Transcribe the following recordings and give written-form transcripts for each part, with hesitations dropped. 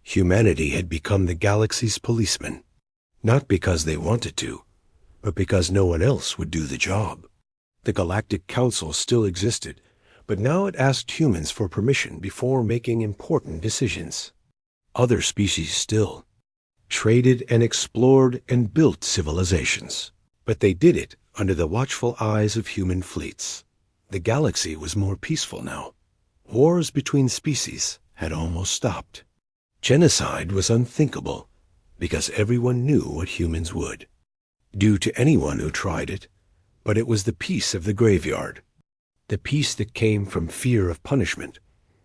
Humanity had become the galaxy's policeman, not because they wanted to, but because no one else would do the job. The Galactic Council still existed, but now it asked humans for permission before making important decisions. Other species still traded and explored and built civilizations, but they did it under the watchful eyes of human fleets. The galaxy was more peaceful now. Wars between species had almost stopped. Genocide was unthinkable, because everyone knew what humans would do to anyone who tried it, but it was the peace of the graveyard, the peace that came from fear of punishment,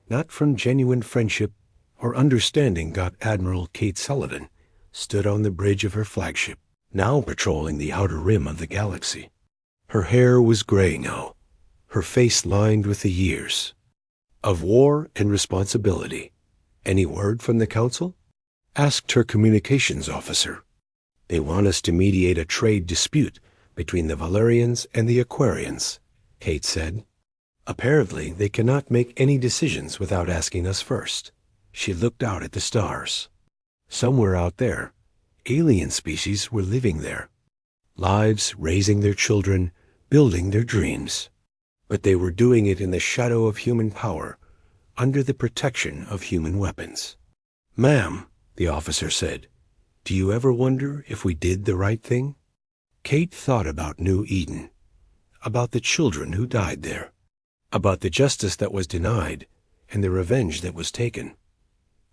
not from genuine friendship or understanding. Admiral Kate Sullivan stood on the bridge of her flagship, now patrolling the outer rim of the galaxy. Her hair was gray now, her face lined with the years of war and responsibility. "Any word from the Council?" asked her communications officer. "They want us to mediate a trade dispute between the Valerians and the Aquarians," Kate said. "Apparently, they cannot make any decisions without asking us first." She looked out at the stars. Somewhere out there, alien species were living there. Lives, raising their children, building their dreams. But they were doing it in the shadow of human power, under the protection of human weapons. "Ma'am," the officer said, "do you ever wonder if we did the right thing?" Kate thought about New Eden, about the children who died there, about the justice that was denied and the revenge that was taken.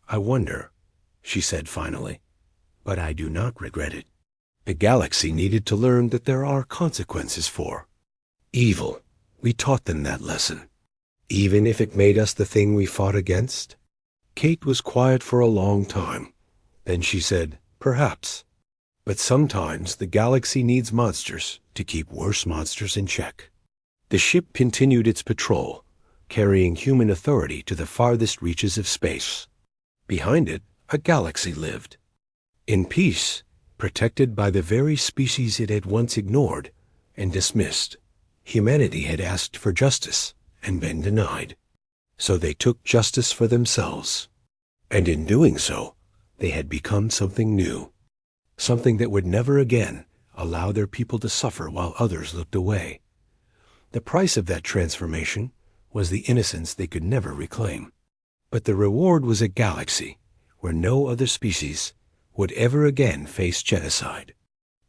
"I wonder," she said finally, "but I do not regret it." The galaxy needed to learn that there are consequences for evil. We taught them that lesson, even if it made us the thing we fought against. Kate was quiet for a long time. Then she said, "Perhaps. But sometimes the galaxy needs monsters to keep worse monsters in check." The ship continued its patrol, carrying human authority to the farthest reaches of space. Behind it, a galaxy lived. In peace, protected by the very species it had once ignored and dismissed. Humanity had asked for justice and been denied. So they took justice for themselves. And in doing so, they had become something new. Something that would never again allow their people to suffer while others looked away. The price of that transformation was the innocence they could never reclaim. But the reward was a galaxy where no other species would ever again face genocide.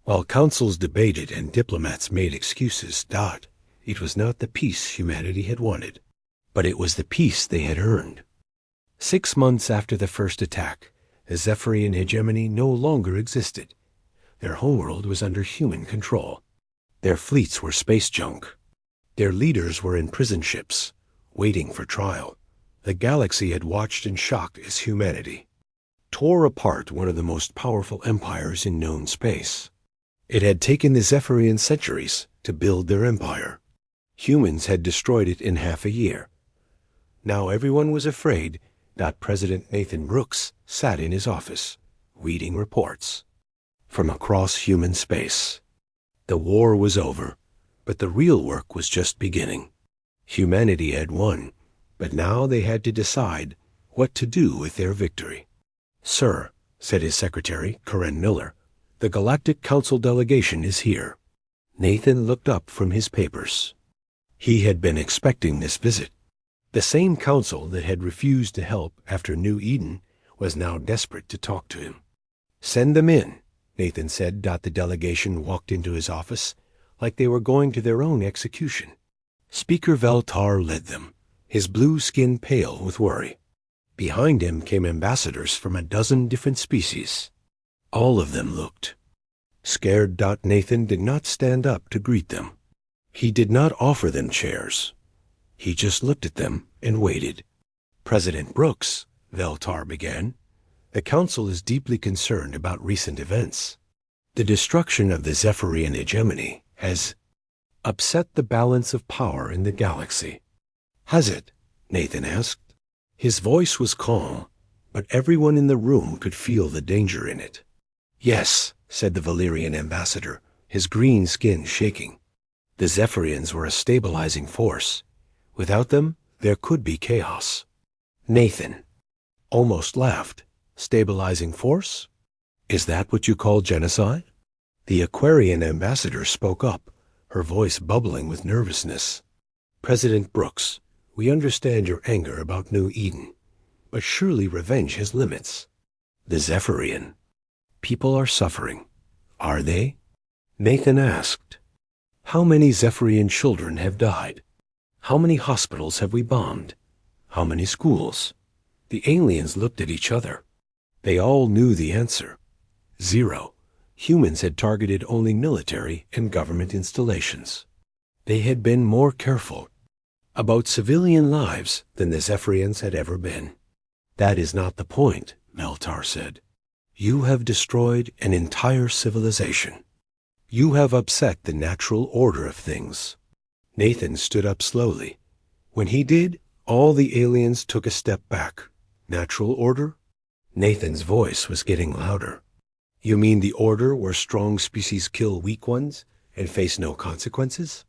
While councils debated and diplomats made excuses, it was not the peace humanity had wanted, but it was the peace they had earned. 6 months after the first attack, the Zephyrian hegemony no longer existed. Their homeworld was under human control. Their fleets were space junk. Their leaders were in prison ships, waiting for trial. The galaxy had watched in shock as humanity tore apart one of the most powerful empires in known space. It had taken the Zephyrian centuries to build their empire. Humans had destroyed it in half a year. Now everyone was afraid. President Nathan Brooks sat in his office, reading reports from across human space. The war was over, but the real work was just beginning. Humanity had won, but now they had to decide what to do with their victory. "Sir," said his secretary, Karen Miller, "the Galactic Council delegation is here." Nathan looked up from his papers. He had been expecting this visit. The same council that had refused to help after New Eden was now desperate to talk to him. "Send them in," Nathan said. The delegation walked into his office like they were going to their own execution. Speaker Veltar led them, his blue skin pale with worry. Behind him came ambassadors from a dozen different species. All of them looked scared. Nathan did not stand up to greet them. He did not offer them chairs. He just looked at them and waited. "President Brooks," Veltar began, "the Council is deeply concerned about recent events. The destruction of the Zephyrian hegemony has upset the balance of power in the galaxy." "Has it?" Nathan asked. His voice was calm, but everyone in the room could feel the danger in it. "Yes," said the Valerian ambassador, his green skin shaking. "The Zephyrians were a stabilizing force. Without them, there could be chaos." Nathan almost laughed. Stabilizing force? Is that what you call genocide? The Aquarian ambassador spoke up, her voice bubbling with nervousness. President Brooks, we understand your anger about New Eden, but surely revenge has limits. The Zephyrian. People are suffering. Are they? Nathan asked. How many Zephyrian children have died? How many hospitals have we bombed? How many schools? The aliens looked at each other. They all knew the answer. 0. Humans had targeted only military and government installations. They had been more careful about civilian lives than the Zephyrians had ever been. That is not the point, Veltar said. You have destroyed an entire civilization. You have upset the natural order of things. Nathan stood up slowly. When he did, all the aliens took a step back. Natural order? Nathan's voice was getting louder. You mean the order where strong species kill weak ones and face no consequences?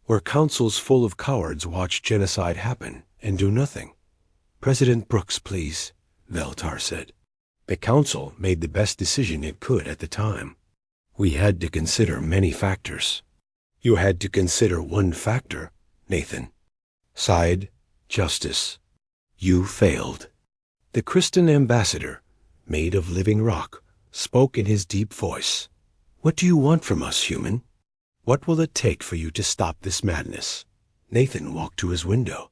Where councils full of cowards watch genocide happen and do nothing? President Brooks, please, Veltar said. The council made the best decision it could at the time. We had to consider many factors. You had to consider one factor, Nathan. Side, justice. You failed. The Christian ambassador, made of living rock, spoke in his deep voice. What do you want from us, human? What will it take for you to stop this madness? Nathan walked to his window.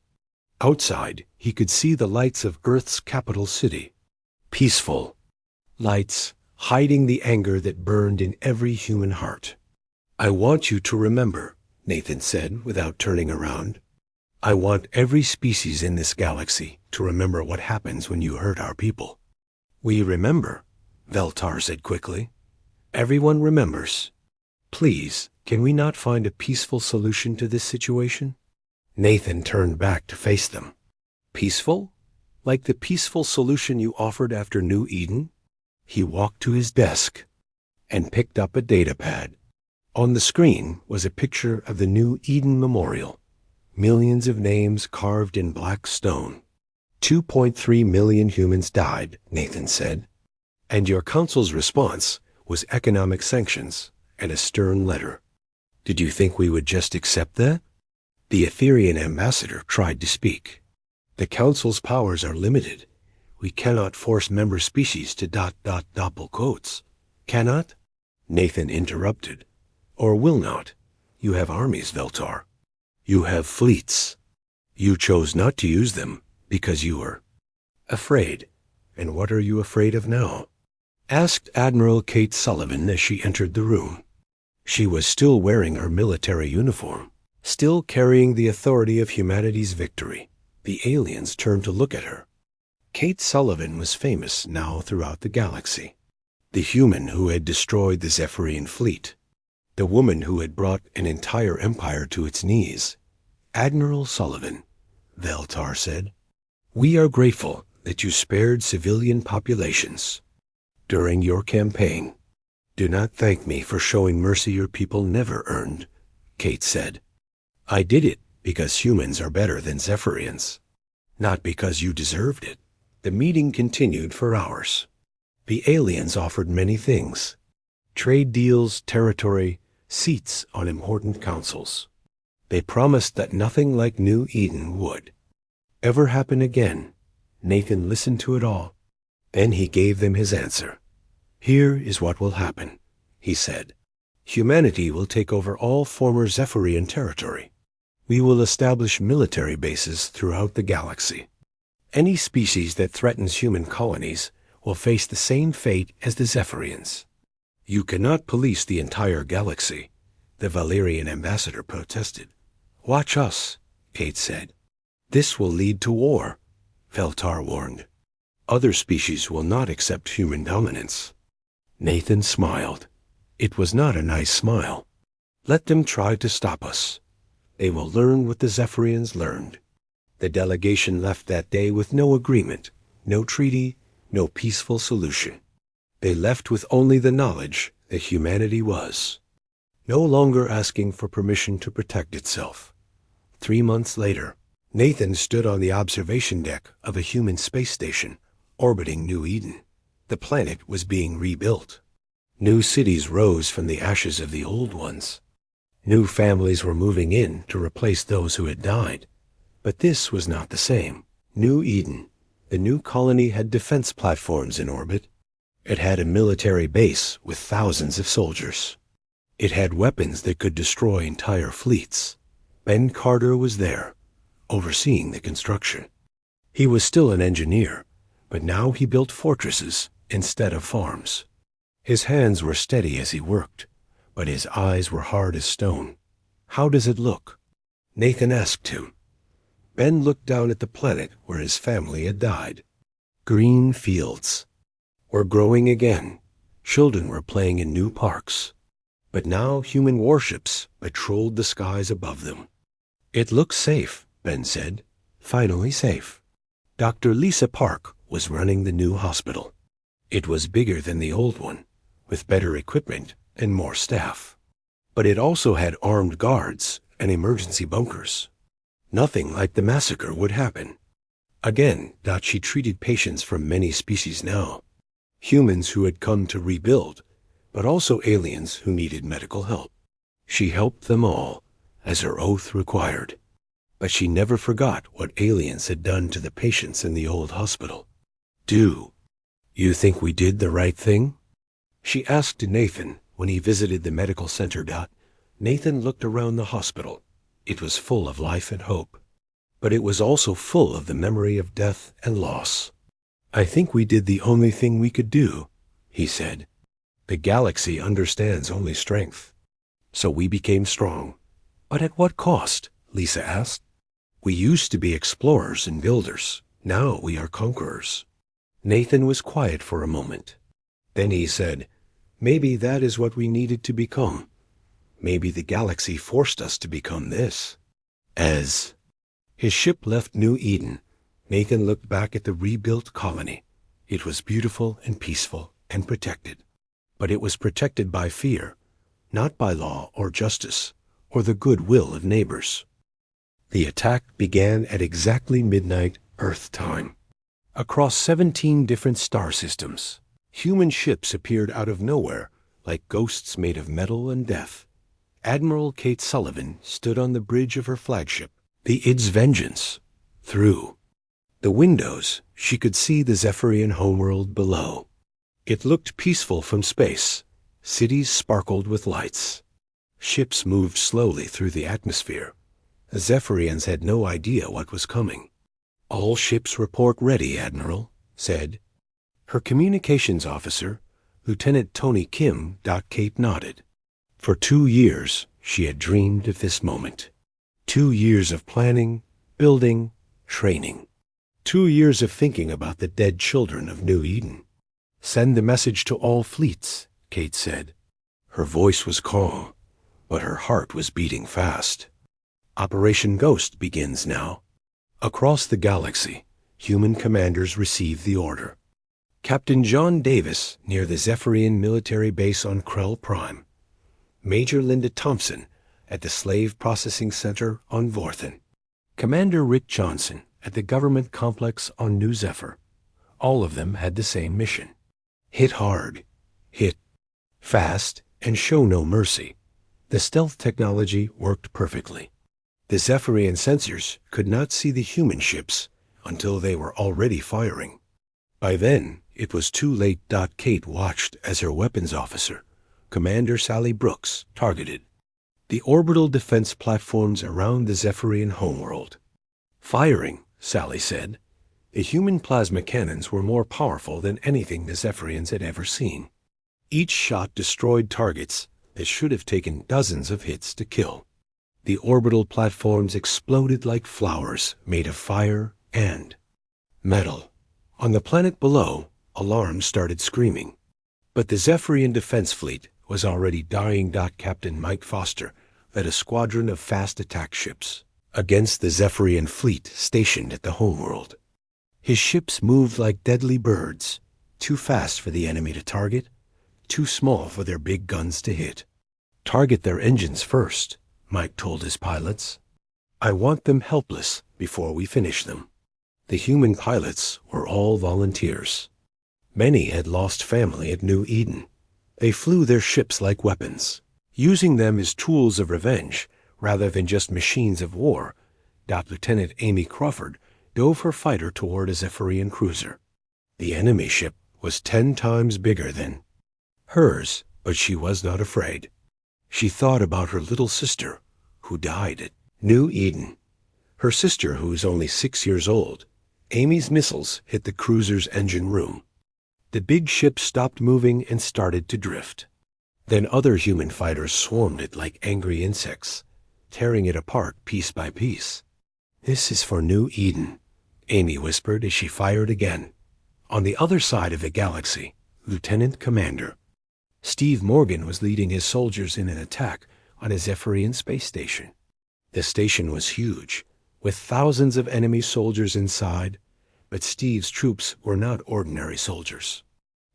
Outside, he could see the lights of Earth's capital city. Peaceful. Lights hiding the anger that burned in every human heart. I want you to remember, Nathan said without turning around. I want every species in this galaxy to remember what happens when you hurt our people. We remember, Veltar said quickly. Everyone remembers. Please, can we not find a peaceful solution to this situation? Nathan turned back to face them. Peaceful? Like the peaceful solution you offered after New Eden? He walked to his desk and picked up a datapad. On the screen was a picture of the New Eden Memorial. Millions of names carved in black stone. 2.3 million humans died, Nathan said. And your council's response was economic sanctions and a stern letter. Did you think we would just accept that? The Etherian ambassador tried to speak. The council's powers are limited. We cannot force member species to doppel codes. Cannot? Nathan interrupted. Or will not. You have armies, Veltar. You have fleets. You chose not to use them because you were afraid. And what are you afraid of now? Asked Admiral Kate Sullivan as she entered the room. She was still wearing her military uniform, still carrying the authority of humanity's victory. The aliens turned to look at her. Kate Sullivan was famous now throughout the galaxy. The human who had destroyed the Zephyrian fleet. The woman who had brought an entire empire to its knees. Admiral Sullivan, Veltar said. We are grateful that you spared civilian populations during your campaign. Do not thank me for showing mercy your people never earned, Kate said. I did it because humans are better than Zephyrians, not because you deserved it. The meeting continued for hours. The aliens offered many things. Trade deals, territory, seats on important councils. They promised that nothing like New Eden would ever happen again. Nathan listened to it all. Then he gave them his answer. Here is what will happen, he said. Humanity will take over all former Zephyrian territory. We will establish military bases throughout the galaxy. Any species that threatens human colonies will face the same fate as the Zephyrians. You cannot police the entire galaxy, the Valerian ambassador protested. Watch us, Kate said. This will lead to war, Veltar warned. Other species will not accept human dominance. Nathan smiled. It was not a nice smile. Let them try to stop us. They will learn what the Zephyrians learned. The delegation left that day with no agreement, no treaty, no peaceful solution. They left with only the knowledge that humanity was no longer asking for permission to protect itself. 3 months later, Nathan stood on the observation deck of a human space station orbiting New Eden. The planet was being rebuilt. New cities rose from the ashes of the old ones. New families were moving in to replace those who had died. But this was not the same. New Eden, the new colony, had defense platforms in orbit. It had a military base with thousands of soldiers. It had weapons that could destroy entire fleets. Ben Carter was there, overseeing the construction. He was still an engineer, but now he built fortresses instead of farms. His hands were steady as he worked, but his eyes were hard as stone. "How does it look?" Nathan asked him. Ben looked down at the planet where his family had died. Green fields were growing again. Children were playing in new parks. But now human warships patrolled the skies above them. "It looks safe," Ben said. "Finally safe." Dr. Lisa Park was running the new hospital. It was bigger than the old one, with better equipment and more staff. But it also had armed guards and emergency bunkers. Nothing like the massacre would happen. Again, she treated patients from many species now. Humans who had come to rebuild, but also aliens who needed medical help. She helped them all, as her oath required. But she never forgot what aliens had done to the patients in the old hospital. "Do you think we did the right thing?" she asked Nathan when he visited the medical center. Nathan looked around the hospital. It was full of life and hope, but it was also full of the memory of death and loss. "I think we did the only thing we could do," he said. "The galaxy understands only strength. So we became strong." "But at what cost?" Lisa asked. "We used to be explorers and builders. Now we are conquerors." Nathan was quiet for a moment. Then he said, "Maybe that is what we needed to become. Maybe the galaxy forced us to become this." As his ship left New Eden, Nathan looked back at the rebuilt colony. It was beautiful and peaceful and protected. But it was protected by fear, not by law or justice or the goodwill of neighbors. The attack began at exactly midnight Earth time. Across 17 different star systems, human ships appeared out of nowhere like ghosts made of metal and death. Admiral Kate Sullivan stood on the bridge of her flagship, the Id's Vengeance. Through the windows, she could see the Zephyrian homeworld below. It looked peaceful from space. Cities sparkled with lights. Ships moved slowly through the atmosphere. The Zephyrians had no idea what was coming. "All ships report ready, Admiral," said her communications officer, Lieutenant Tony Kim. Kate nodded. For 2 years, she had dreamed of this moment. 2 years of planning, building, training. 2 years of thinking about the dead children of New Eden. "Send the message to all fleets," Kate said. Her voice was calm, but her heart was beating fast. "Operation Ghost begins now." Across the galaxy, human commanders received the order. Captain John Davis near the Zephyrian military base on Krell Prime. Major Linda Thompson at the Slave Processing Center on Vorthen. Commander Rick Johnson at the government complex on New Zephyr. All of them had the same mission. Hit hard, hit fast, and show no mercy. The stealth technology worked perfectly. The Zephyrian sensors could not see the human ships until they were already firing. By then, it was too late. Kate watched as her weapons officer, Commander Sally Brooks, targeted the orbital defense platforms around the Zephyrian homeworld. "Firing," Sally said. The human plasma cannons were more powerful than anything the Zephyrians had ever seen. Each shot destroyed targets that should have taken dozens of hits to kill. The orbital platforms exploded like flowers made of fire and metal. On the planet below, alarms started screaming. But the Zephyrian defense fleet was already dying. Captain Mike Foster led a squadron of fast attack ships against the Zephyrian fleet stationed at the homeworld. His ships moved like deadly birds, too fast for the enemy to target, too small for their big guns to hit. "Target their engines first," Mike told his pilots. "I want them helpless before we finish them." The human pilots were all volunteers. Many had lost family at New Eden. They flew their ships like weapons, using them as tools of revenge rather than just machines of war. Lieutenant Amy Crawford dove her fighter toward a Zephyrian cruiser. The enemy ship was 10 times bigger than hers, but she was not afraid. She thought about her little sister, who died at New Eden. Her sister, who was only 6 years old. Amy's missiles hit the cruiser's engine room. The big ship stopped moving and started to drift. Then other human fighters swarmed it like angry insects, tearing it apart piece by piece. "This is for New Eden," Amy whispered as she fired again. On the other side of the galaxy, Lieutenant Commander Steve Morgan was leading his soldiers in an attack on a Zephyrian space station. The station was huge, with thousands of enemy soldiers inside, but Steve's troops were not ordinary soldiers.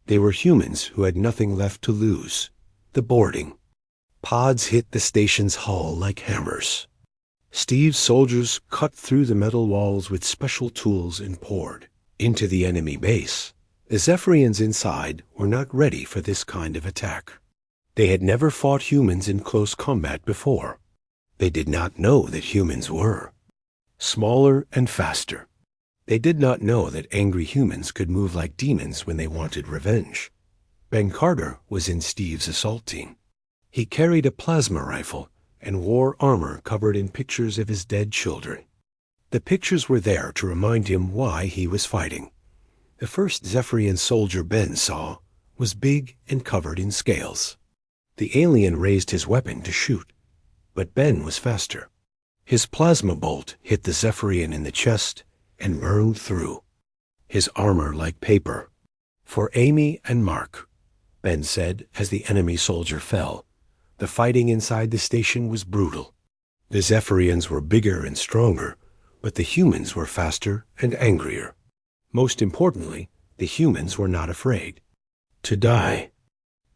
They were humans who had nothing left to lose. The boarding. Pods hit the station's hull like hammers. Steve's soldiers cut through the metal walls with special tools and poured into the enemy base. The Zephyrians inside were not ready for this kind of attack. They had never fought humans in close combat before. They did not know that humans were smaller and faster. They did not know that angry humans could move like demons when they wanted revenge. Ben Carter was in Steve's assault team. He carried a plasma rifle and wore armor covered in pictures of his dead children. The pictures were there to remind him why he was fighting. The first Zephyrian soldier Ben saw was big and covered in scales. The alien raised his weapon to shoot, but Ben was faster. His plasma bolt hit the Zephyrian in the chest and burned through his armor like paper. "For Amy and Mark," Ben said as the enemy soldier fell. The fighting inside the station was brutal. The Zephyrians were bigger and stronger, but the humans were faster and angrier. Most importantly, the humans were not afraid to die.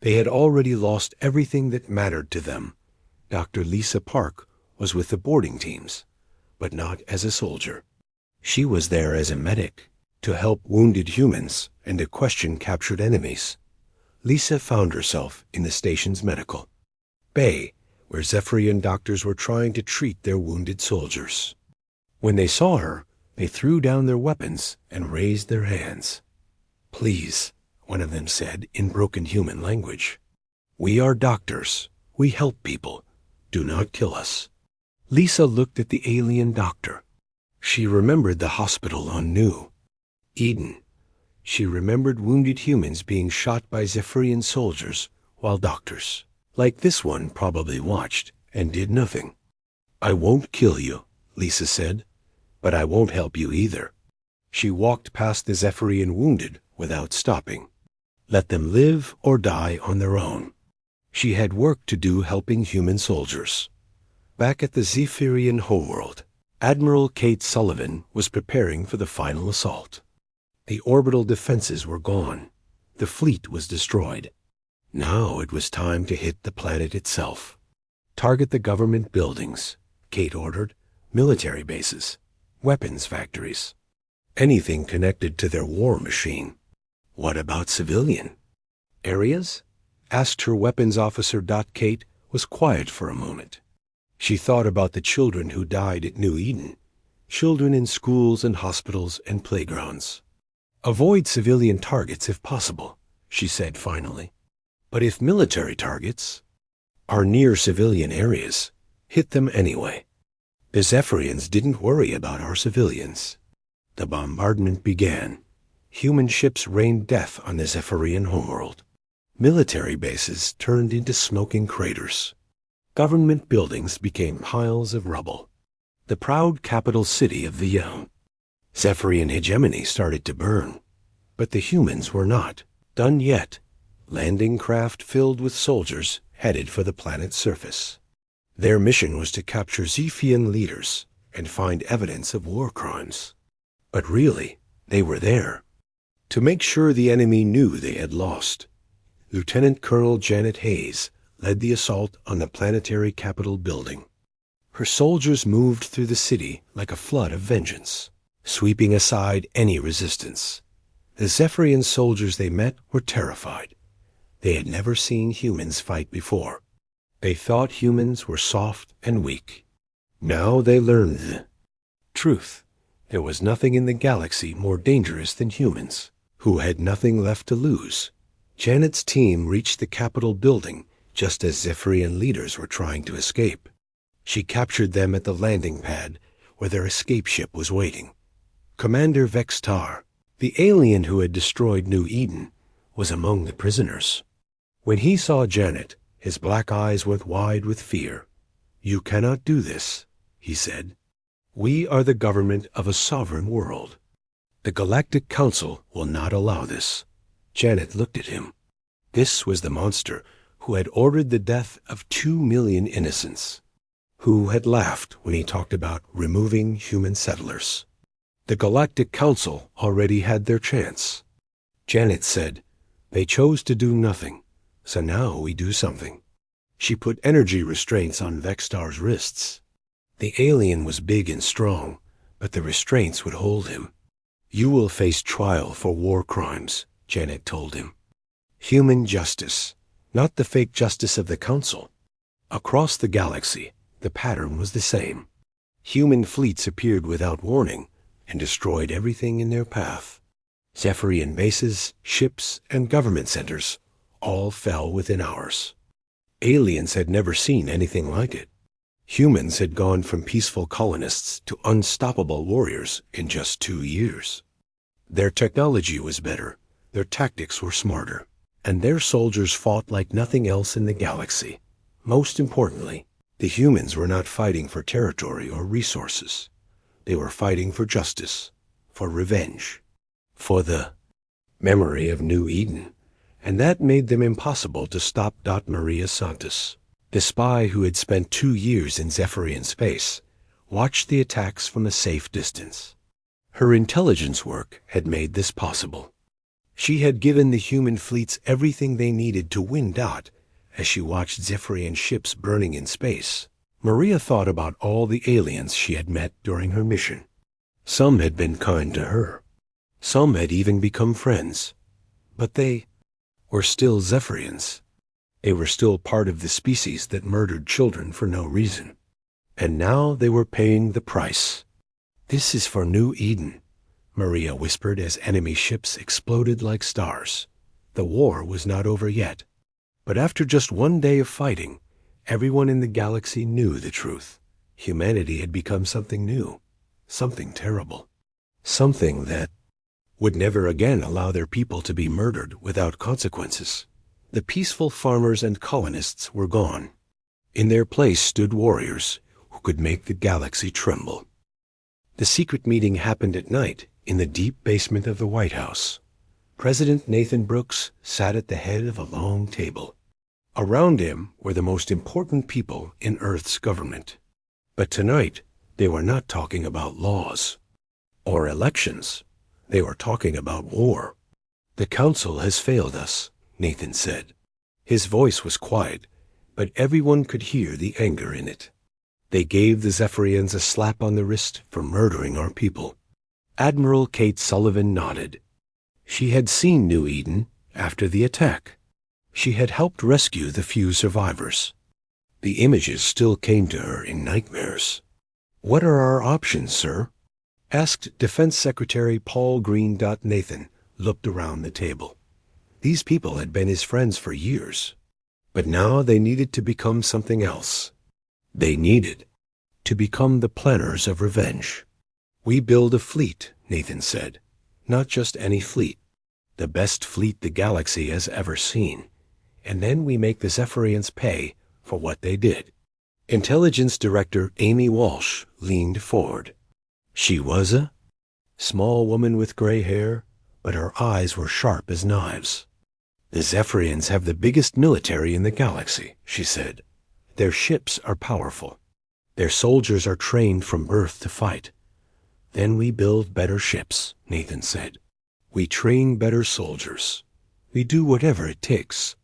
They had already lost everything that mattered to them. Dr. Lisa Park was with the boarding teams, but not as a soldier. She was there as a medic, to help wounded humans and to question captured enemies. Lisa found herself in the station's medical bay, where Zephyrian doctors were trying to treat their wounded soldiers. When they saw her, they threw down their weapons and raised their hands. "Please," one of them said in broken human language. "We are doctors. We help people. Do not kill us." Lisa looked at the alien doctor. She remembered the hospital on New Eden. She remembered wounded humans being shot by Zephyrian soldiers while doctors like this one probably watched and did nothing. "I won't kill you," Lisa said, "but I won't help you either." She walked past the Zephyrian wounded without stopping. Let them live or die on their own. She had work to do helping human soldiers. Back at the Zephyrian homeworld, Admiral Kate Sullivan was preparing for the final assault. The orbital defenses were gone. The fleet was destroyed. Now it was time to hit the planet itself. "Target the government buildings," Kate ordered, "military bases, weapons factories, anything connected to their war machine." "What about civilian areas?" asked her weapons officer. Kate was quiet for a moment. She thought about the children who died at New Eden, children in schools and hospitals and playgrounds. "Avoid civilian targets if possible," she said finally. "But if military targets are near civilian areas, hit them anyway." The Zephyrians didn't worry about our civilians. The bombardment began. Human ships rained death on the Zephyrian homeworld. Military bases turned into smoking craters. Government buildings became piles of rubble. The proud capital city of the young Zephyrian hegemony started to burn. But the humans were not done yet. Landing craft filled with soldiers headed for the planet's surface. Their mission was to capture Zephyrian leaders and find evidence of war crimes. But really, they were there to make sure the enemy knew they had lost. Lieutenant Colonel Janet Hayes led the assault on the planetary Capitol building. Her soldiers moved through the city like a flood of vengeance, sweeping aside any resistance. The Zephyrian soldiers they met were terrified. They had never seen humans fight before. They thought humans were soft and weak. Now they learned the truth. There was nothing in the galaxy more dangerous than humans, who had nothing left to lose. Janet's team reached the Capitol building just as Zephyrian leaders were trying to escape. She captured them at the landing pad where their escape ship was waiting. Commander Vextar, the alien who had destroyed New Eden, was among the prisoners. When he saw Janet, his black eyes went wide with fear. "You cannot do this," he said. "We are the government of a sovereign world. The Galactic Council will not allow this." Janet looked at him. This was the monster who had ordered the death of 2 million innocents, who had laughed when he talked about removing human settlers. The Galactic Council already had their chance. Janet said, "They chose to do nothing, so now we do something." She put energy restraints on Vextar's wrists. The alien was big and strong, but the restraints would hold him. "You will face trial for war crimes," Janet told him. Human justice, not the fake justice of the Council. Across the galaxy, the pattern was the same. Human fleets appeared without warning and destroyed everything in their path. Zephyrian bases, ships, and government centers all fell within hours. Aliens had never seen anything like it. Humans had gone from peaceful colonists to unstoppable warriors in just 2 years. Their technology was better, their tactics were smarter, and their soldiers fought like nothing else in the galaxy. Most importantly, the humans were not fighting for territory or resources. They were fighting for justice, for revenge, for the memory of New Eden, and that made them impossible to stop. Maria Santos, the spy who had spent 2 years in Zephyrian space, watched the attacks from a safe distance. Her intelligence work had made this possible. She had given the human fleets everything they needed to win. As she watched Zephyrian ships burning in space, Maria thought about all the aliens she had met during her mission. Some had been kind to her. Some had even become friends. But they were still Zephyrians. They were still part of the species that murdered children for no reason. And now they were paying the price. "This is for New Eden," Maria whispered as enemy ships exploded like stars. The war was not over yet. But after just 1 day of fighting, everyone in the galaxy knew the truth. Humanity had become something new, something terrible, something that would never again allow their people to be murdered without consequences. The peaceful farmers and colonists were gone. In their place stood warriors who could make the galaxy tremble. The secret meeting happened at night in the deep basement of the White House. President Nathan Brooks sat at the head of a long table. Around him were the most important people in Earth's government. But tonight, they were not talking about laws or elections. They were talking about war. "The Council has failed us," Nathan said. His voice was quiet, but everyone could hear the anger in it. "They gave the Zephyrians a slap on the wrist for murdering our people." Admiral Kate Sullivan nodded. She had seen New Eden after the attack. She had helped rescue the few survivors. The images still came to her in nightmares. "What are our options, sir?" asked Defense Secretary Paul Green. Nathan looked around the table. These people had been his friends for years, but now they needed to become something else. They needed to become the planners of revenge. "We build a fleet," Nathan said. "Not just any fleet. The best fleet the galaxy has ever seen. And then we make the Zephyrians pay for what they did." Intelligence Director Amy Walsh leaned forward. She was a small woman with gray hair, but her eyes were sharp as knives. "The Zephyrians have the biggest military in the galaxy," she said. "Their ships are powerful. Their soldiers are trained from birth to fight. Then we build better ships," Nathan said. "We train better soldiers. We do whatever it takes."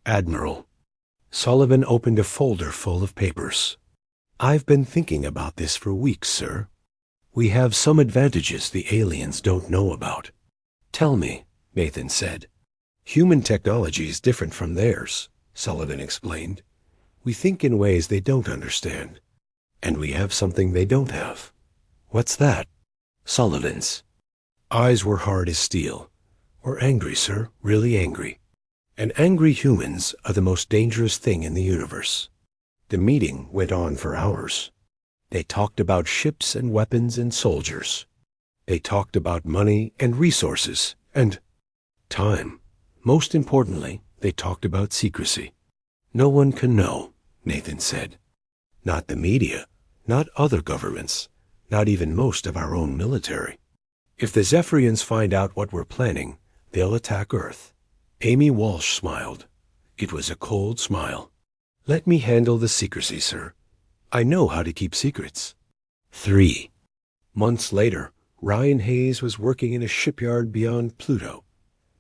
"Admiral." Sullivan opened a folder full of papers. "I've been thinking about this for weeks, sir. We have some advantages the aliens don't know about. Tell me, Nathan said. Human technology is different from theirs, Sullivan explained. We think in ways they don't understand. And we have something they don't have. What's that? Sullivan's eyes were hard as steel. We're angry, sir, really angry. And angry humans are the most dangerous thing in the universe. The meeting went on for hours. They talked about ships and weapons and soldiers. They talked about money and resources and time. Most importantly, they talked about secrecy. No one can know, Nathan said. Not the media, not other governments, not even most of our own military. If the Zephyrians find out what we're planning, they'll attack Earth. Amy Walsh smiled. It was a cold smile. Let me handle the secrecy, sir. I know how to keep secrets. 3 months later, Ryan Hayes was working in a shipyard beyond Pluto.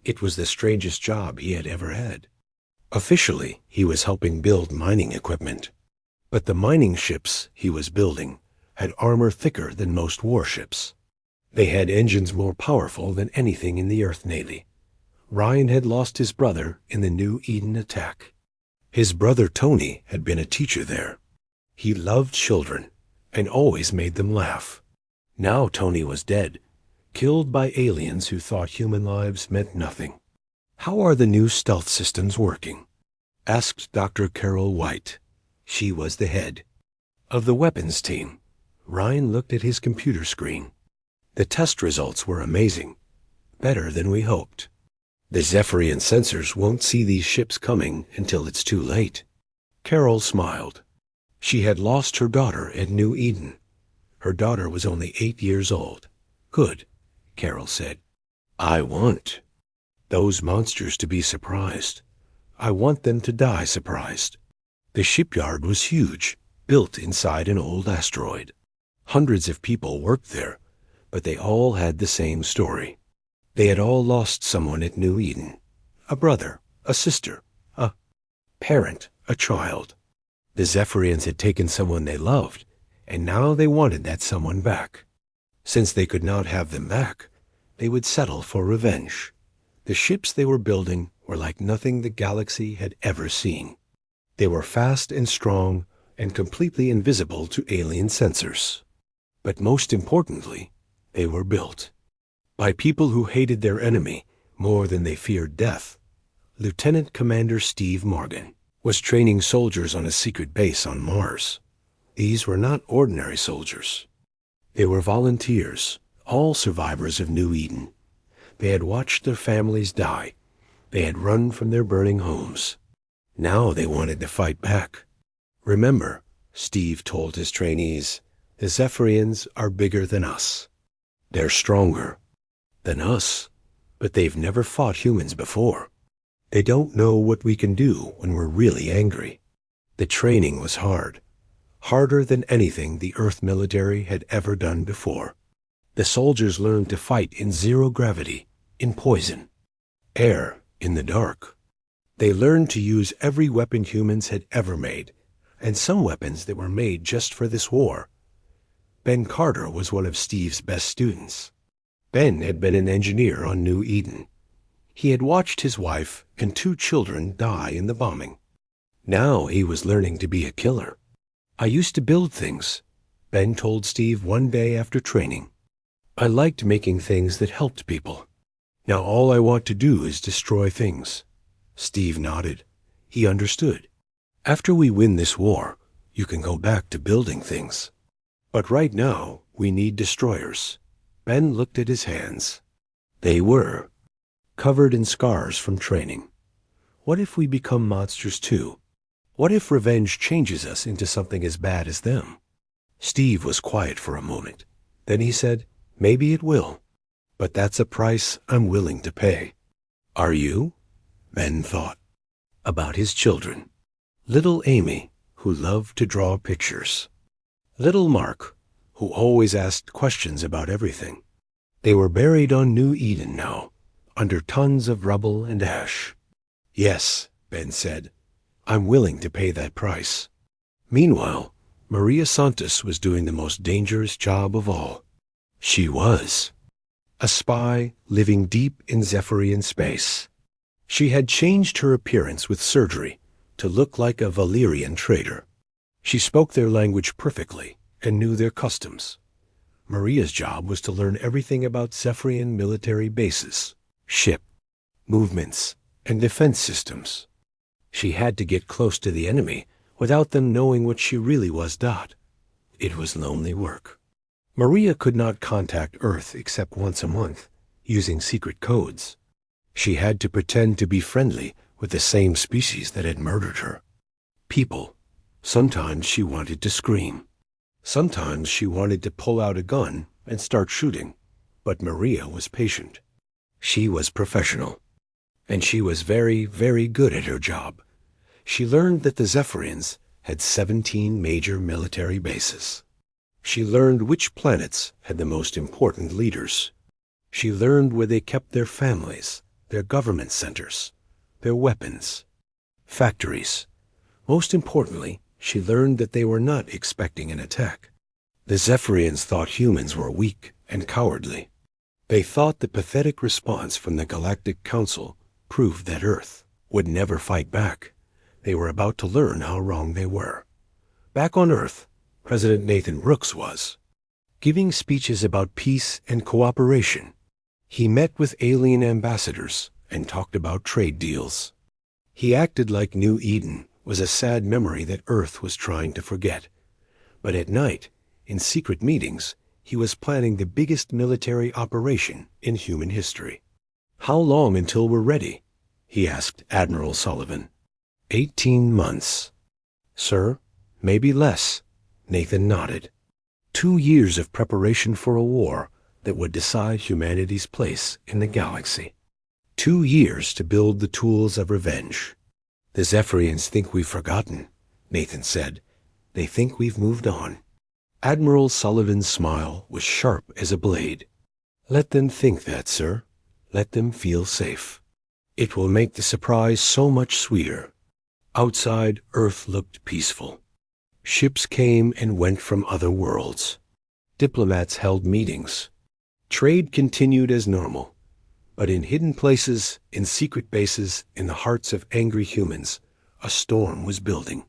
It was the strangest job he had ever had. Officially, he was helping build mining equipment. But the mining ships he was building had armor thicker than most warships. They had engines more powerful than anything in the Earth Navy. Ryan had lost his brother in the New Eden attack. His brother Tony had been a teacher there. He loved children and always made them laugh. Now Tony was dead, killed by aliens who thought human lives meant nothing. How are the new stealth systems working? Asked Dr. Carol White. She was the head of the weapons team. Ryan looked at his computer screen. The test results were amazing, better than we hoped. The Zephyrian sensors won't see these ships coming until it's too late. Carol smiled. She had lost her daughter at New Eden. Her daughter was only 8 years old. Good, Carol said. I want those monsters to be surprised. I want them to die surprised. The shipyard was huge, built inside an old asteroid. Hundreds of people worked there, but they all had the same story. They had all lost someone at New Eden. A brother, a sister, a parent, a child. The Zephyrians had taken someone they loved, and now they wanted that someone back. Since they could not have them back, they would settle for revenge. The ships they were building were like nothing the galaxy had ever seen. They were fast and strong and completely invisible to alien sensors. But most importantly, they were built by people who hated their enemy more than they feared death. Lieutenant Commander Steve Morgan was training soldiers on a secret base on Mars. These were not ordinary soldiers. They were volunteers, all survivors of New Eden. They had watched their families die. They had run from their burning homes. Now they wanted to fight back. Remember, Steve told his trainees, the Zephyrians are bigger than us. They're stronger than us, but they've never fought humans before. They don't know what we can do when we're really angry. The training was hard, harder than anything the Earth military had ever done before. The soldiers learned to fight in zero gravity, in poison, air, in the dark. They learned to use every weapon humans had ever made, and some weapons that were made just for this war. Ben Carter was one of Steve's best students. Ben had been an engineer on New Eden. He had watched his wife and 2 children die in the bombing. Now he was learning to be a killer. I used to build things, Ben told Steve one day after training. I liked making things that helped people. Now all I want to do is destroy things. Steve nodded. He understood. After we win this war, you can go back to building things. But right now, we need destroyers. Ben looked at his hands. They were covered in scars from training. What if we become monsters too? What if revenge changes us into something as bad as them? Steve was quiet for a moment. Then he said, maybe it will. But that's a price I'm willing to pay. Are you? Ben thought about his children. Little Amy, who loved to draw pictures. Little Mark, who always asked questions about everything. They were buried on New Eden now, under tons of rubble and ash. Yes, Ben said, I'm willing to pay that price. Meanwhile, Maria Santos was doing the most dangerous job of all. She was a spy living deep in Zephyrian space. She had changed her appearance with surgery to look like a Valyrian trader. She spoke their language perfectly and knew their customs. Maria's job was to learn everything about Zephyrian military bases, ship, movements, and defense systems. She had to get close to the enemy without them knowing what she really was. It was lonely work. Maria could not contact Earth except once a month, using secret codes. She had to pretend to be friendly with the same species that had murdered her. People. Sometimes she wanted to scream. Sometimes she wanted to pull out a gun and start shooting. But Maria was patient. She was professional. And she was very, very good at her job. She learned that the Zephyrians had 17 major military bases. She learned which planets had the most important leaders. She learned where they kept their families, their government centers, their weapons, factories. Most importantly, she learned that they were not expecting an attack. The Zephyrians thought humans were weak and cowardly. They thought the pathetic response from the Galactic Council proved that Earth would never fight back. They were about to learn how wrong they were. Back on Earth, President Nathan Brooks was giving speeches about peace and cooperation. He met with alien ambassadors and talked about trade deals. He acted like New Eden was a sad memory that Earth was trying to forget. But at night, in secret meetings, he was planning the biggest military operation in human history. "How long until we're ready?" he asked Admiral Sullivan. 18 months. "Sir, maybe less." Nathan nodded. 2 years of preparation for a war that would decide humanity's place in the galaxy. 2 years to build the tools of revenge. "The Zephyrians think we've forgotten," Nathan said. "They think we've moved on." Admiral Sullivan's smile was sharp as a blade. "Let them think that, sir. Let them feel safe. It will make the surprise so much sweeter." Outside, Earth looked peaceful. Ships came and went from other worlds. Diplomats held meetings. Trade continued as normal. But in hidden places, in secret bases, in the hearts of angry humans, a storm was building.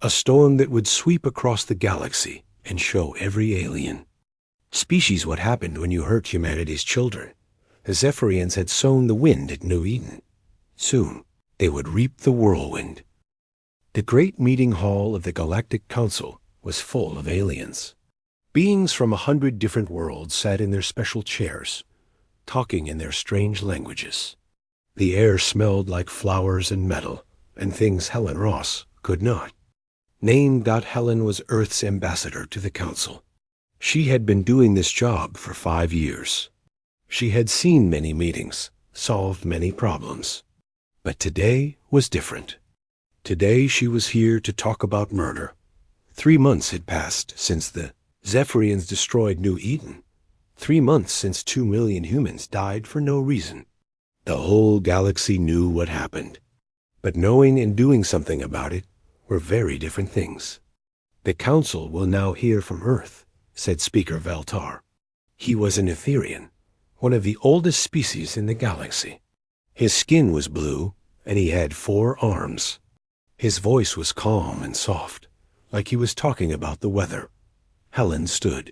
A storm that would sweep across the galaxy and show every alien species what happened when you hurt humanity's children. The Zephyrians had sown the wind at New Eden. Soon, they would reap the whirlwind. The great meeting hall of the Galactic Council was full of aliens. Beings from 100 different worlds sat in their special chairs, talking in their strange languages. The air smelled like flowers and metal, and things Helen Ross could not. Named Helen was Earth's ambassador to the Council. She had been doing this job for 5 years. She had seen many meetings, solved many problems. But today was different. Today she was here to talk about murder. 3 months had passed since the Zephyrians destroyed New Eden. 3 months since 2 million humans died for no reason. The whole galaxy knew what happened. But knowing and doing something about it were very different things. "The Council will now hear from Earth," said Speaker Valtar. He was an Etherian, one of the oldest species in the galaxy. His skin was blue, and he had 4 arms. His voice was calm and soft, like he was talking about the weather. Helen stood.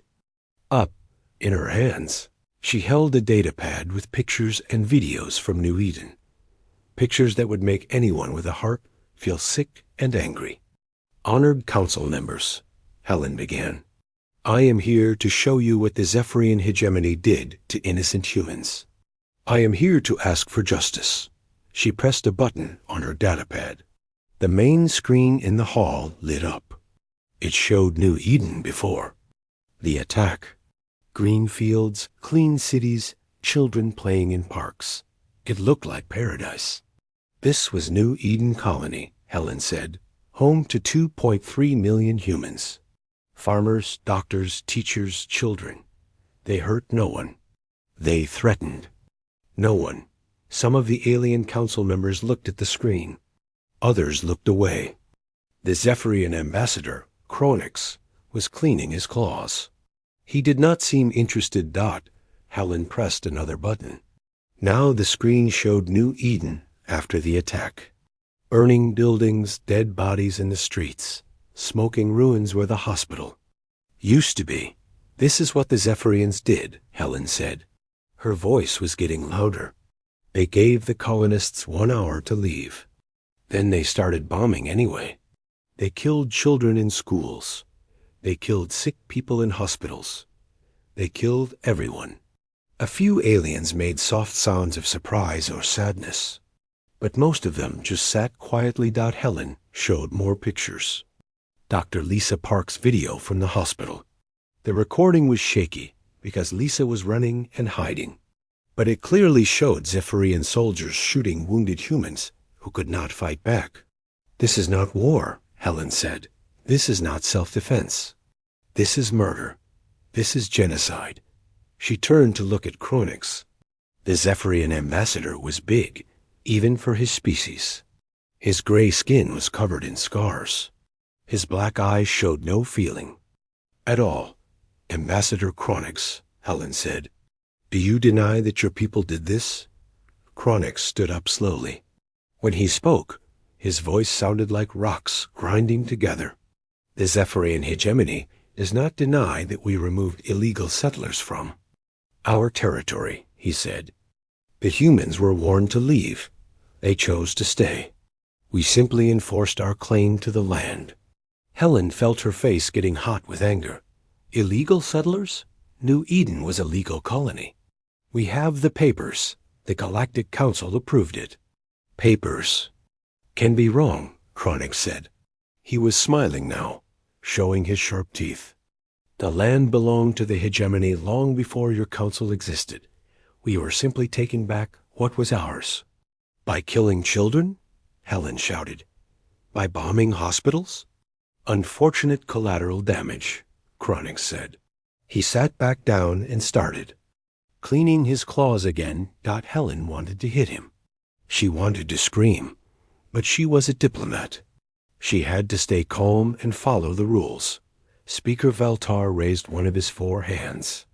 Up, in her hands, she held a datapad with pictures and videos from New Eden. Pictures that would make anyone with a heart feel sick and angry. "Honored council members," Helen began, "I am here to show you what the Zephyrian hegemony did to innocent humans. I am here to ask for justice." She pressed a button on her datapad. The main screen in the hall lit up. It showed New Eden before. The attack. Green fields, clean cities, children playing in parks. It looked like paradise. This was New Eden Colony, Helen said, home to 2.3 million humans. Farmers, doctors, teachers, children. They hurt no one. They threatened no one. Some of the alien council members looked at the screen. Others looked away. The Zephyrian ambassador, Chronix, was cleaning his claws. He did not seem interested. Helen pressed another button. Now the screen showed New Eden after the attack. Burning buildings, dead bodies in the streets. Smoking ruins were the hospital. Used to be. This is what the Zephyrians did, Helen said. Her voice was getting louder. They gave the colonists 1 hour to leave. Then they started bombing anyway. They killed children in schools. They killed sick people in hospitals. They killed everyone. A few aliens made soft sounds of surprise or sadness. But most of them just sat quietly. Helen showed more pictures. Dr. Lisa Park's video from the hospital. The recording was shaky because Lisa was running and hiding. But it clearly showed Zephyrian soldiers shooting wounded humans who could not fight back. This is not war, Helen said. This is not self-defense. This is murder. This is genocide. She turned to look at Chronix. The Zephyrian ambassador was big, even for his species. His gray skin was covered in scars. His black eyes showed no feeling. At all. Ambassador Chronix, Helen said. Do you deny that your people did this? Chronix stood up slowly. When he spoke, his voice sounded like rocks grinding together. The Zephyrian hegemony does not deny that we removed illegal settlers from our territory, he said. The humans were warned to leave. They chose to stay. We simply enforced our claim to the land. Helen felt her face getting hot with anger. Illegal settlers? New Eden was a legal colony. We have the papers. The Galactic Council approved it. Papers. Can be wrong, Chronix said. He was smiling now, showing his sharp teeth. The land belonged to the hegemony long before your council existed. We were simply taking back what was ours. By killing children? Helen shouted. By bombing hospitals? Unfortunate collateral damage, Chronix said. He sat back down and started. Cleaning his claws again, Helen wanted to hit him. She wanted to scream, but she was a diplomat. She had to stay calm and follow the rules. Speaker Veltar raised one of his 4 hands.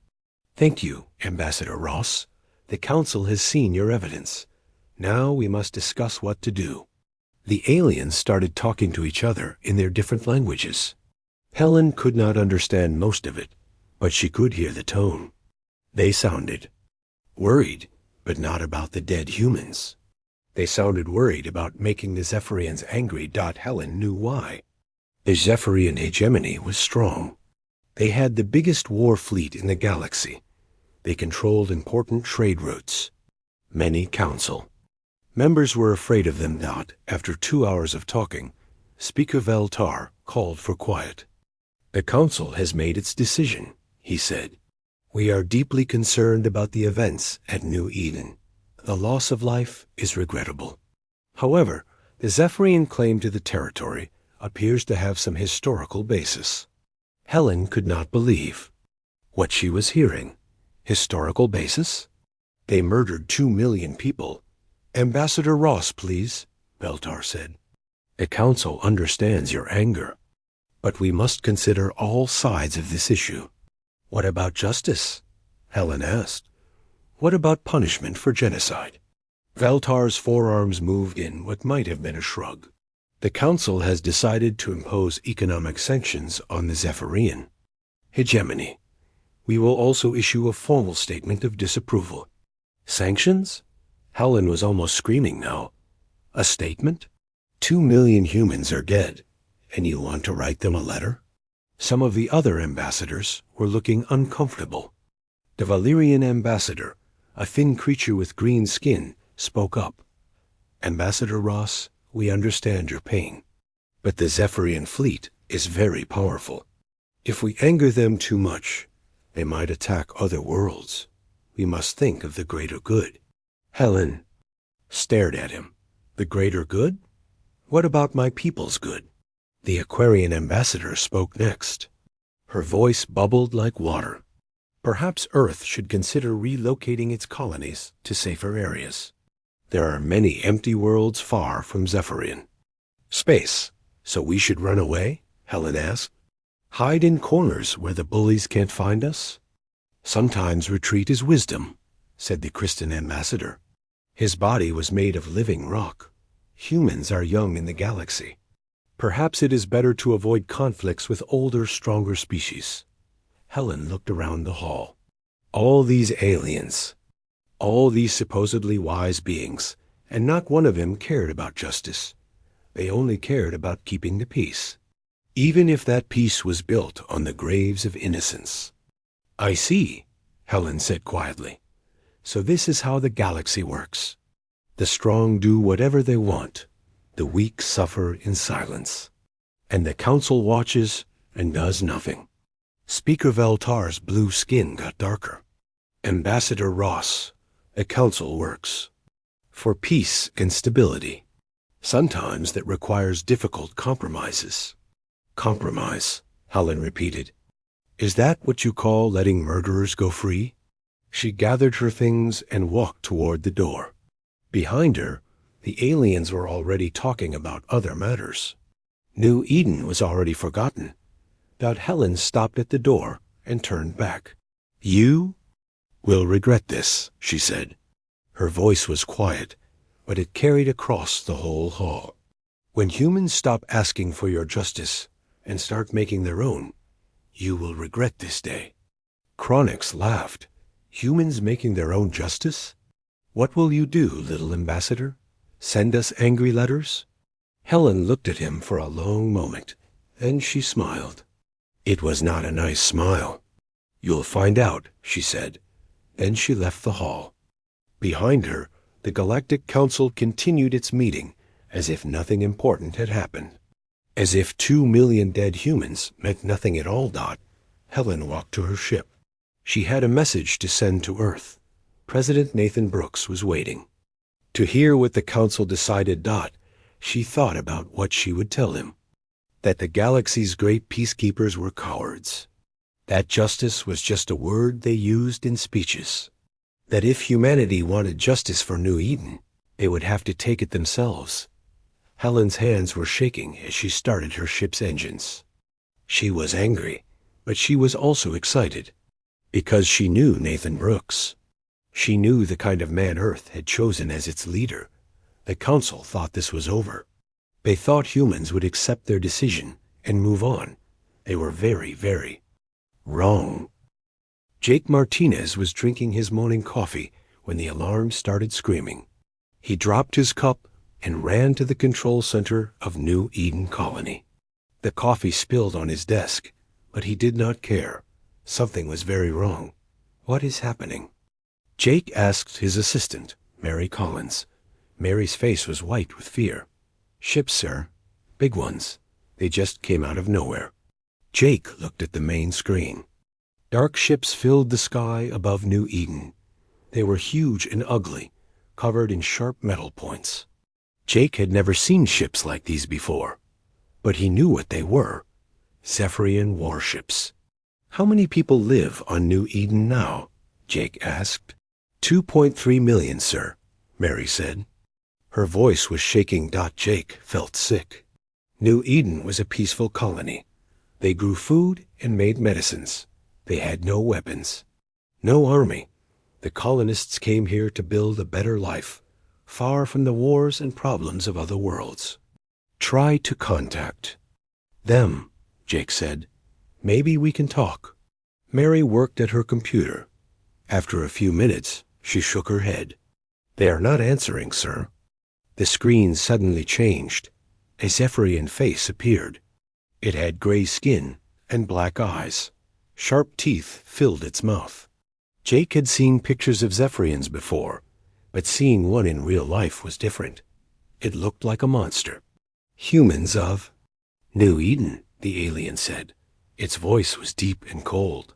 Thank you, Ambassador Ross. The Council has seen your evidence. Now we must discuss what to do. The aliens started talking to each other in their different languages. Helen could not understand most of it, but she could hear the tone. They sounded worried, but not about the dead humans. They sounded worried about making the Zephyrians angry. Helen knew why. The Zephyrian hegemony was strong. They had the biggest war fleet in the galaxy. They controlled important trade routes. Many council members were afraid of them. After 2 hours of talking, Speaker Veltar called for quiet. The council has made its decision, he said. We are deeply concerned about the events at New Eden. The loss of life is regrettable. However, the Zephyrian claim to the territory appears to have some historical basis. Helen could not believe what she was hearing. Historical basis? They murdered 2 million people. Ambassador Ross, please, Veltar said. The council understands your anger, but we must consider all sides of this issue. What about justice? Helen asked. What about punishment for genocide? Veltar's forearms moved in what might have been a shrug. The council has decided to impose economic sanctions on the Zephyrian hegemony. We will also issue a formal statement of disapproval. Sanctions? Helen was almost screaming now. A statement? 2 million humans are dead, and you want to write them a letter? Some of the other ambassadors were looking uncomfortable. The Valyrian ambassador, a thin creature with green skin, spoke up. Ambassador Ross, we understand your pain, but the Zephyrian fleet is very powerful. If we anger them too much, they might attack other worlds. We must think of the greater good. Helen stared at him. The greater good? What about my people's good? The Aquarian ambassador spoke next. Her voice bubbled like water. Perhaps Earth should consider relocating its colonies to safer areas. There are many empty worlds far from Zephyrian. Space. So we should run away? Helen asked. Hide in corners where the bullies can't find us? Sometimes retreat is wisdom, said the Christian ambassador. His body was made of living rock. Humans are young in the galaxy. Perhaps it is better to avoid conflicts with older, stronger species. Helen looked around the hall. All these aliens, all these supposedly wise beings, and not one of them cared about justice. They only cared about keeping the peace, even if that peace was built on the graves of innocents. I see, Helen said quietly. So this is how the galaxy works. The strong do whatever they want. The weak suffer in silence. And the council watches and does nothing. Speaker Veltar's blue skin got darker. Ambassador Ross, the council works for peace and stability. Sometimes that requires difficult compromises. Compromise, Helen repeated. Is that what you call letting murderers go free? She gathered her things and walked toward the door. Behind her, the aliens were already talking about other matters. New Eden was already forgotten. But Helen stopped at the door and turned back. You will regret this, she said. Her voice was quiet, but it carried across the whole hall. When humans stop asking for your justice and start making their own, you will regret this day. Chronix laughed. Humans making their own justice? What will you do, little ambassador? Send us angry letters? Helen looked at him for a long moment. Then she smiled. It was not a nice smile. You'll find out, she said. Then she left the hall. Behind her, the Galactic Council continued its meeting, as if nothing important had happened. As if 2 million dead humans meant nothing at all. Helen walked to her ship. She had a message to send to Earth. President Nathan Brooks was waiting. To hear what the council decided. She thought about what she would tell him. That the galaxy's great peacekeepers were cowards. That justice was just a word they used in speeches. That if humanity wanted justice for New Eden, they would have to take it themselves. Helen's hands were shaking as she started her ship's engines. She was angry, but she was also excited. Because she knew Nathan Brooks. She knew the kind of man Earth had chosen as its leader. The council thought this was over. They thought humans would accept their decision and move on. They were very, very wrong. Jake Martinez was drinking his morning coffee when the alarm started screaming. He dropped his cup and ran to the control center of New Eden Colony. The coffee spilled on his desk, but he did not care. Something was very wrong. What is happening? Jake asked his assistant, Mary Collins. Mary's face was white with fear. Ships, sir. Big ones. They just came out of nowhere. Jake looked at the main screen. Dark ships filled the sky above New Eden. They were huge and ugly, covered in sharp metal points. Jake had never seen ships like these before, but he knew what they were. Zephyrian warships. How many people live on New Eden now? Jake asked. 2.3 million, sir, Mary said. Her voice was shaking. Jake felt sick. New Eden was a peaceful colony. They grew food and made medicines. They had no weapons, no army. The colonists came here to build a better life, far from the wars and problems of other worlds. Try to contact them, Jake said. Maybe we can talk. Mary worked at her computer. After a few minutes, she shook her head. They are not answering, sir. The screen suddenly changed. A Zephyrian face appeared. It had gray skin and black eyes. Sharp teeth filled its mouth. Jake had seen pictures of Zephyrians before, but seeing one in real life was different. It looked like a monster. Humans of New Eden, the alien said. Its voice was deep and cold.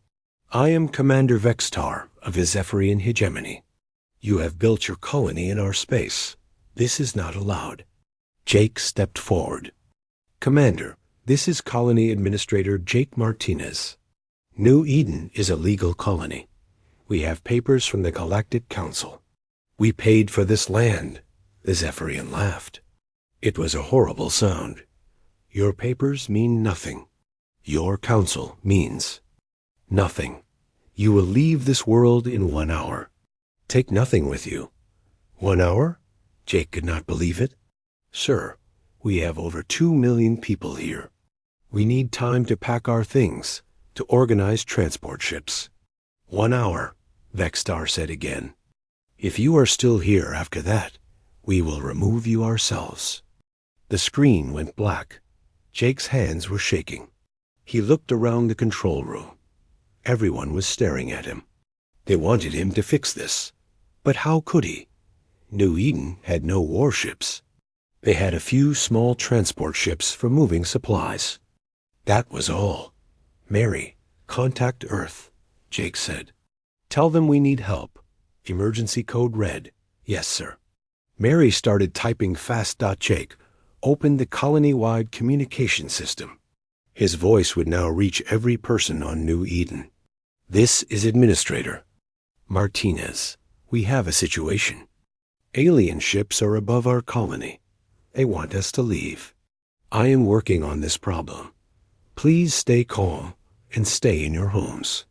I am Commander Vextar of the Zephyrian hegemony. You have built your colony in our space. This is not allowed. Jake stepped forward. Commander, this is Colony Administrator Jake Martinez. New Eden is a legal colony. We have papers from the Galactic Council. We paid for this land. The Zephyrian laughed. It was a horrible sound. Your papers mean nothing. Your council means nothing. You will leave this world in 1 hour. Take nothing with you. 1 hour? Jake could not believe it. Sir, we have over 2 million people here. We need time to pack our things, to organize transport ships. 1 hour, Vexstar said again. If you are still here after that, we will remove you ourselves. The screen went black. Jake's hands were shaking. He looked around the control room. Everyone was staring at him. They wanted him to fix this. But how could he? New Eden had no warships. They had a few small transport ships for moving supplies. That was all. Mary, contact Earth, Jake said. Tell them we need help. Emergency code red. Yes, sir. Mary started typing fast. Jake opened the colony-wide communication system. His voice would now reach every person on New Eden. This is Administrator Martinez. We have a situation. Alien ships are above our colony. They want us to leave. I am working on this problem. Please stay calm and stay in your homes.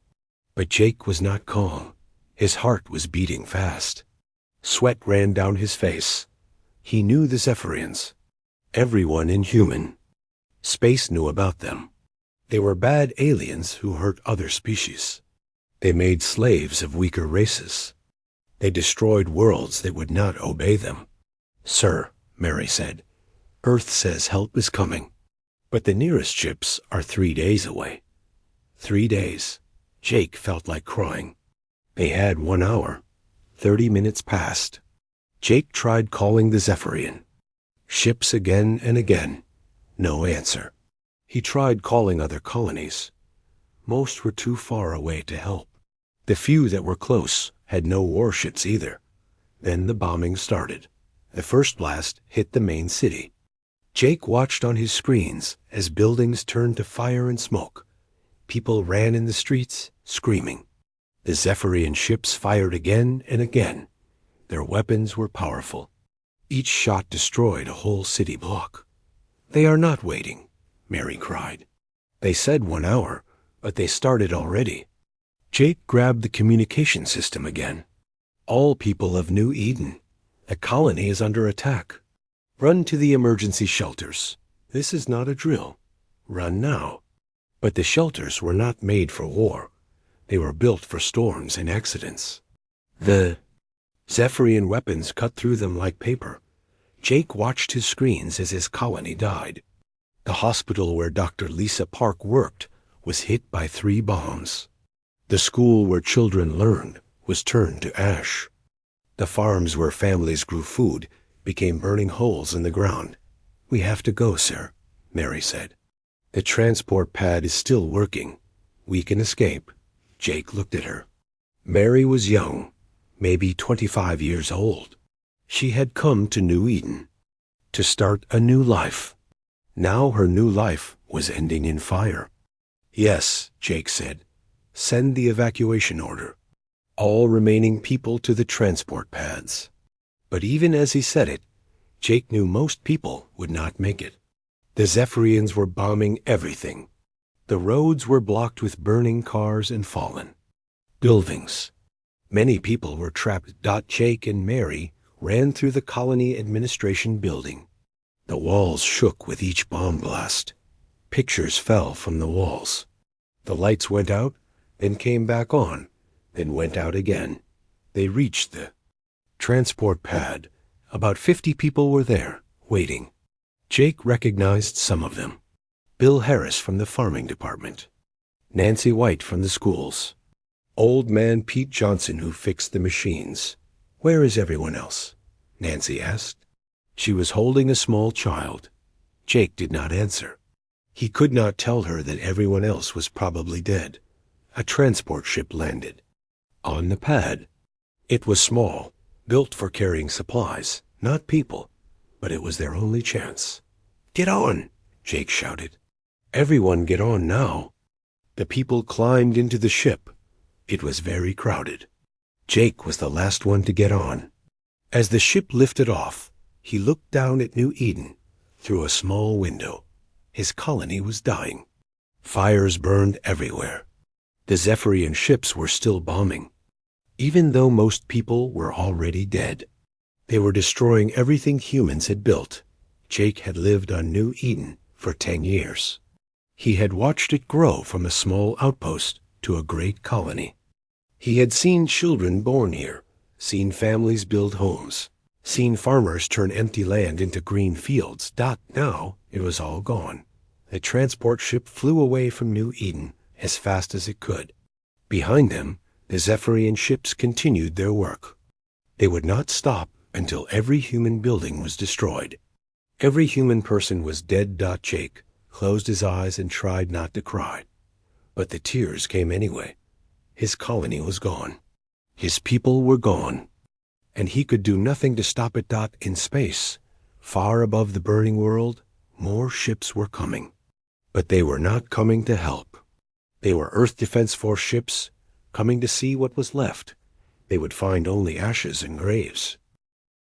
But Jake was not calm. His heart was beating fast. Sweat ran down his face. He knew the Zephyrians. Everyone inhuman. Space knew about them. They were bad aliens who hurt other species. They made slaves of weaker races. They destroyed worlds that would not obey them. Sir, Mary said, Earth says help is coming. But the nearest ships are 3 days away. 3 days. Jake felt like crying. They had 1 hour. 30 minutes passed. Jake tried calling the Zephyrian. Ships again and again. No answer. He tried calling other colonies. Most were too far away to help. The few that were close had no warships either. Then the bombing started. The first blast hit the main city. Jake watched on his screens as buildings turned to fire and smoke. People ran in the streets, screaming. The Zephyrian ships fired again and again. Their weapons were powerful. Each shot destroyed a whole city block. They are not waiting, Mary cried. They said 1 hour, but they started already. Jake grabbed the communication system again. All people of New Eden. The colony is under attack. Run to the emergency shelters. This is not a drill. Run now. But the shelters were not made for war. They were built for storms and accidents. The Zephyrian weapons cut through them like paper. Jake watched his screens as his colony died. The hospital where Dr. Lisa Park worked was hit by 3 bombs. The school where children learned was turned to ash. The farms where families grew food became burning holes in the ground. We have to go, sir, Mary said. The transport pad is still working. We can escape. Jake looked at her. Mary was young, maybe 25 years old. She had come to New Eden to start a new life. Now her new life was ending in fire. Yes, Jake said. Send the evacuation order. All remaining people to the transport pads. But even as he said it, Jake knew most people would not make it. The Zephyrians were bombing everything. The roads were blocked with burning cars and fallen buildings. Many people were trapped. Jake and Mary ran through the colony administration building. The walls shook with each bomb blast. Pictures fell from the walls. The lights went out, then came back on, then went out again. They reached the transport pad. About 50 people were there, waiting. Jake recognized some of them. Bill Harris from the farming department. Nancy White from the schools. Old man Pete Johnson who fixed the machines. Where is everyone else? Nancy asked. She was holding a small child. Jake did not answer. He could not tell her that everyone else was probably dead. A transport ship landed. On the pad. It was small, built for carrying supplies, not people, but it was their only chance. Get on, Jake shouted. Everyone get on now. The people climbed into the ship. It was very crowded. Jake was the last one to get on. As the ship lifted off, he looked down at New Eden through a small window. His colony was dying. Fires burned everywhere. The Zephyrian ships were still bombing, even though most people were already dead. They were destroying everything humans had built. Jake had lived on New Eden for 10 years. He had watched it grow from a small outpost to a great colony. He had seen children born here, seen families build homes, seen farmers turn empty land into green fields. Now it was all gone. The transport ship flew away from New Eden as fast as it could. Behind them, the Zephyrian ships continued their work. They would not stop until every human building was destroyed. Every human person was dead. Jake closed his eyes and tried not to cry. But the tears came anyway. His colony was gone. His people were gone. And he could do nothing to stop it. In space, far above the burning world, more ships were coming. But they were not coming to help. They were Earth Defense Force ships, coming to see what was left. They would find only ashes and graves.